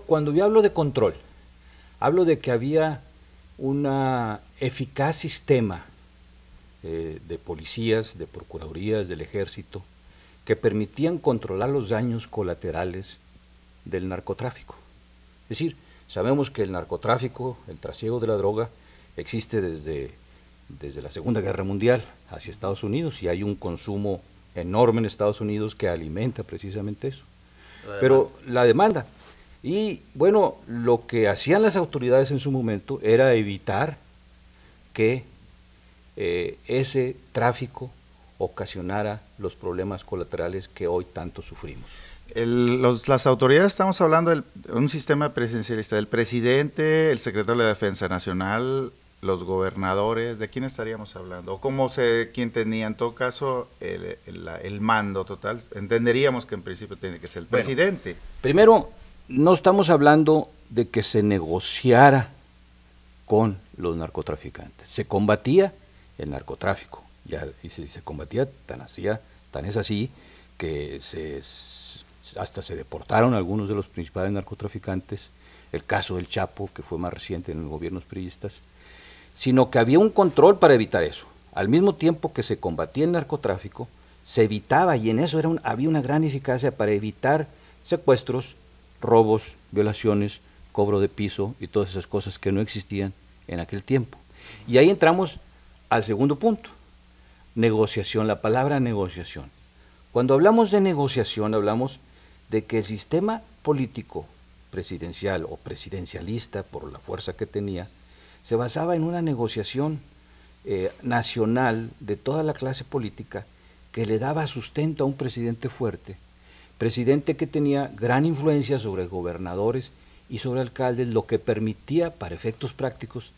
Cuando yo hablo de control, hablo de que había un eficaz sistema de policías, de procuradurías, del ejército, que permitían controlar los daños colaterales del narcotráfico. Es decir, sabemos que el narcotráfico, el trasiego de la droga, existe desde la Segunda Guerra Mundial hacia Estados Unidos, y hay un consumo enorme en Estados Unidos que alimenta precisamente eso. Pero la demanda. Y bueno, lo que hacían las autoridades en su momento era evitar que ese tráfico ocasionara los problemas colaterales que hoy tanto sufrimos. Las autoridades, estamos hablando de un sistema presidencialista, del presidente, el secretario de la Defensa Nacional, los gobernadores, ¿de quién estaríamos hablando? ¿O quién tenía en todo caso el mando total? Entenderíamos que en principio tiene que ser el presidente. Primero, no estamos hablando de que se negociara con los narcotraficantes. Se combatía el narcotráfico, y se combatía tan es así que hasta se deportaron algunos de los principales narcotraficantes, el caso del Chapo, que fue más reciente en los gobiernos priistas, sino que había un control para evitar eso. Al mismo tiempo que se combatía el narcotráfico, se evitaba, y en eso había una gran eficacia para evitar secuestros, robos, violaciones, cobro de piso y todas esas cosas que no existían en aquel tiempo. Y ahí entramos al segundo punto, negociación, la palabra negociación. Cuando hablamos de negociación, hablamos de que el sistema político presidencial o presidencialista, por la fuerza que tenía, se basaba en una negociación nacional de toda la clase política que le daba sustento a un presidente fuerte, presidente que tenía gran influencia sobre gobernadores y sobre alcaldes, lo que permitía, para efectos prácticos,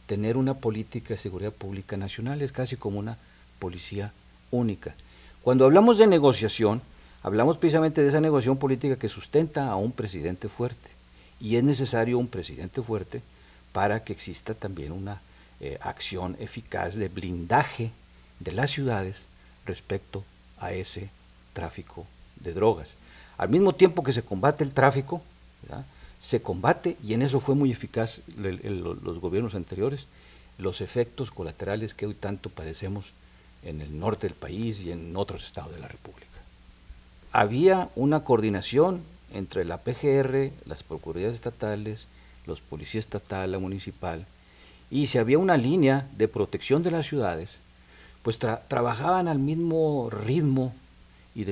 tener una política de seguridad pública nacional. Es casi como una policía única. Cuando hablamos de negociación, hablamos precisamente de esa negociación política que sustenta a un presidente fuerte, y es necesario un presidente fuerte para que exista también una acción eficaz de blindaje de las ciudades respecto a ese tráfico de drogas. Al mismo tiempo que se combate el tráfico, ¿verdad?, se combate, y en eso fue muy eficaz los gobiernos anteriores, los efectos colaterales que hoy tanto padecemos en el norte del país y en otros estados de la República. Había una coordinación entre la PGR, las procuradurías estatales, los policías estatal, la municipal, y si había una línea de protección de las ciudades, pues trabajaban al mismo ritmo y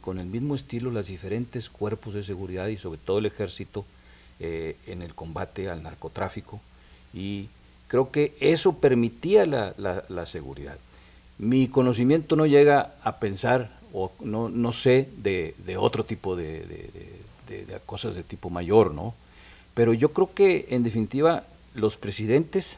con el mismo estilo los diferentes cuerpos de seguridad y sobre todo el ejército en el combate al narcotráfico, y creo que eso permitía la seguridad. Mi conocimiento no llega a pensar, o no sé de otro tipo de cosas de tipo mayor, ¿no? Pero yo creo que en definitiva los presidentes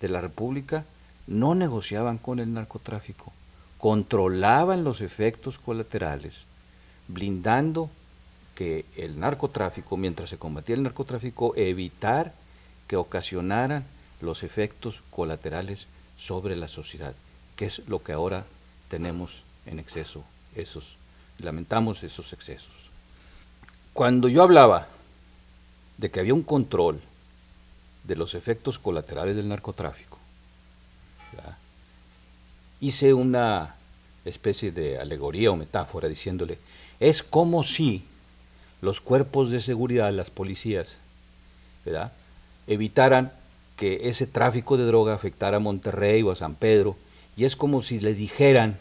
de la República no negociaban con el narcotráfico, controlaban los efectos colaterales, blindando que el narcotráfico, mientras se combatía el narcotráfico, evitar que ocasionaran los efectos colaterales sobre la sociedad, que es lo que ahora tenemos en exceso, lamentamos esos excesos. Cuando yo hablaba de que había un control de los efectos colaterales del narcotráfico, ¿verdad?, hice una especie de alegoría o metáfora diciéndole, es como si los cuerpos de seguridad, las policías, ¿verdad?, evitaran que ese tráfico de droga afectara a Monterrey o a San Pedro, y es como si le dijeran,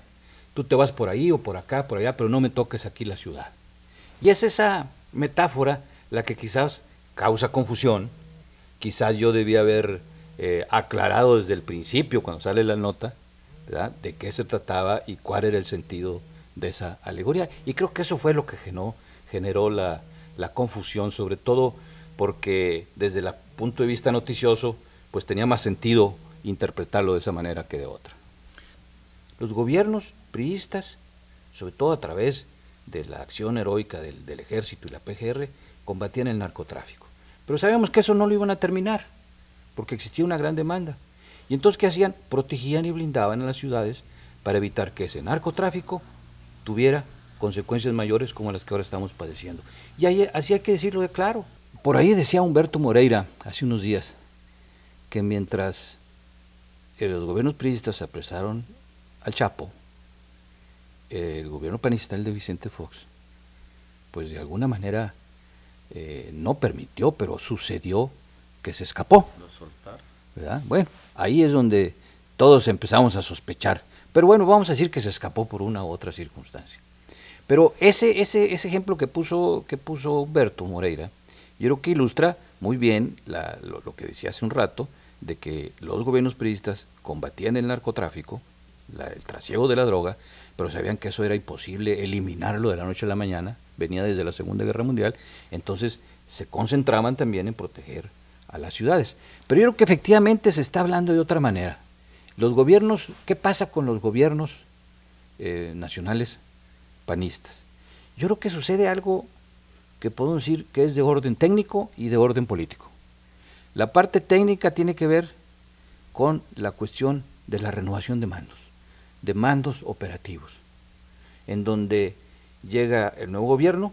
tú te vas por ahí o por acá, por allá, pero no me toques aquí la ciudad. Y es esa metáfora la que quizás causa confusión. Quizás yo debía haber aclarado desde el principio, cuando sale la nota, ¿verdad?, de qué se trataba y cuál era el sentido de esa alegoría. Y creo que eso fue lo que generó la confusión, sobre todo porque desde el punto de vista noticioso, pues tenía más sentido interpretarlo de esa manera que de otra. Los gobiernos priistas, sobre todo a través de la acción heroica del ejército y la PGR, combatían el narcotráfico. Pero sabíamos que eso no lo iban a terminar, porque existía una gran demanda. Y entonces, ¿qué hacían? Protegían y blindaban a las ciudades para evitar que ese narcotráfico tuviera consecuencias mayores como las que ahora estamos padeciendo. Y ahí, así hay que decirlo de claro. Por ahí decía Humberto Moreira hace unos días que mientras los gobiernos priistas apresaron al Chapo, el gobierno panista, el de Vicente Fox, pues de alguna manera no permitió, pero sucedió que se escapó. Lo soltaron. ¿Verdad? Bueno, ahí es donde todos empezamos a sospechar. Pero bueno, vamos a decir que se escapó por una u otra circunstancia. Pero ese ejemplo que puso Humberto Moreira, yo creo que ilustra muy bien lo que decía hace un rato, de que los gobiernos priistas combatían el narcotráfico, el trasiego de la droga, pero sabían que eso era imposible eliminarlo de la noche a la mañana, venía desde la Segunda Guerra Mundial, entonces se concentraban también en proteger a las ciudades. Pero yo creo que efectivamente se está hablando de otra manera. Los gobiernos, ¿qué pasa con los gobiernos nacionales panistas? Yo creo que sucede algo que podemos decir que es de orden técnico y de orden político. La parte técnica tiene que ver con la cuestión de la renovación de mandos operativos, en donde llega el nuevo gobierno,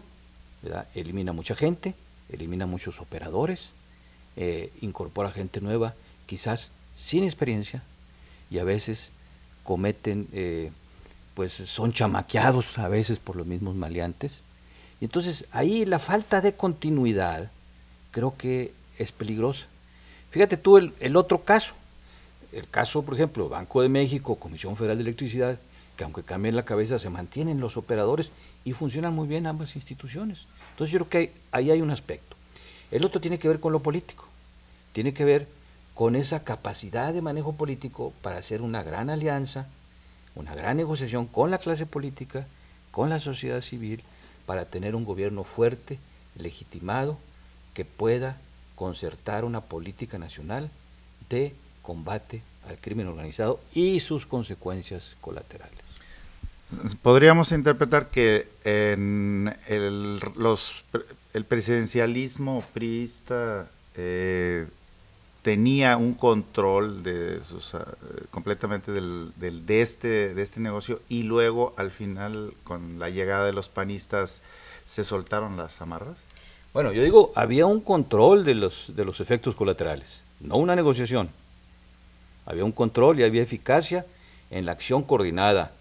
¿verdad? Elimina mucha gente, elimina muchos operadores, incorpora gente nueva, quizás sin experiencia, y a veces cometen, pues son chamaqueados a veces por los mismos maleantes. Y entonces ahí la falta de continuidad creo que es peligrosa. Fíjate tú el otro caso, el caso, por ejemplo, Banco de México, Comisión Federal de Electricidad, que aunque cambien la cabeza se mantienen los operadores y funcionan muy bien ambas instituciones. Entonces yo creo que ahí hay un aspecto. El otro tiene que ver con lo político, tiene que ver con esa capacidad de manejo político para hacer una gran alianza, una gran negociación con la clase política, con la sociedad civil, para tener un gobierno fuerte, legitimado, que pueda concertar una política nacional de combate al crimen organizado y sus consecuencias colaterales. Podríamos interpretar que en el presidencialismo priista tenía un control de sus, completamente de este negocio, y luego al final con la llegada de los panistas se soltaron las amarras. Bueno, yo digo, había un control de los efectos colaterales, no una negociación. Había un control y había eficacia en la acción coordinada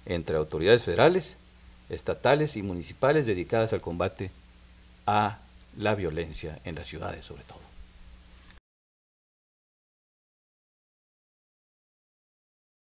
entre autoridades federales, estatales y municipales dedicadas al combate a la violencia en las ciudades, sobre todo.